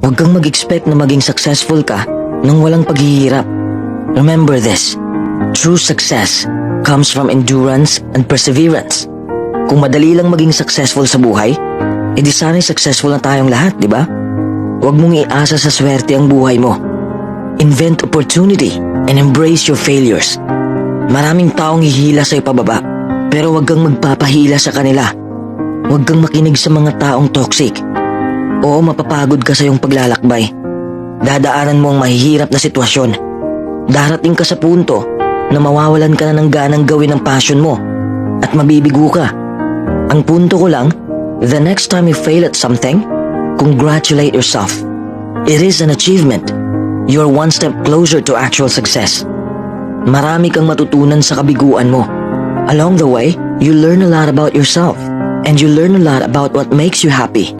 Huwag kang mag-expect na maging successful ka nang walang paghihirap. Remember this, true success comes from endurance and perseverance. Kung madali lang maging successful sa buhay, edi sana'y successful na tayong lahat, di ba? Huwag mong iasa sa swerte ang buhay mo. Invent opportunity and embrace your failures. Maraming taong hihila sa'yo pababa, pero huwag kang magpapahila sa kanila. Huwag kang makinig sa mga taong toxic. Oo, mapapagod ka sa iyong paglalakbay. Dadaanan mo ang mahihirap na sitwasyon. Darating ka sa punto na mawawalan ka na ng ganang gawin ang passion mo at mabibigo ka. Ang punto ko lang, the next time you fail at something, congratulate yourself. It is an achievement. You're one step closer to actual success. Marami kang matutunan sa kabiguan mo. Along the way, you learn a lot about yourself and you learn a lot about what makes you happy.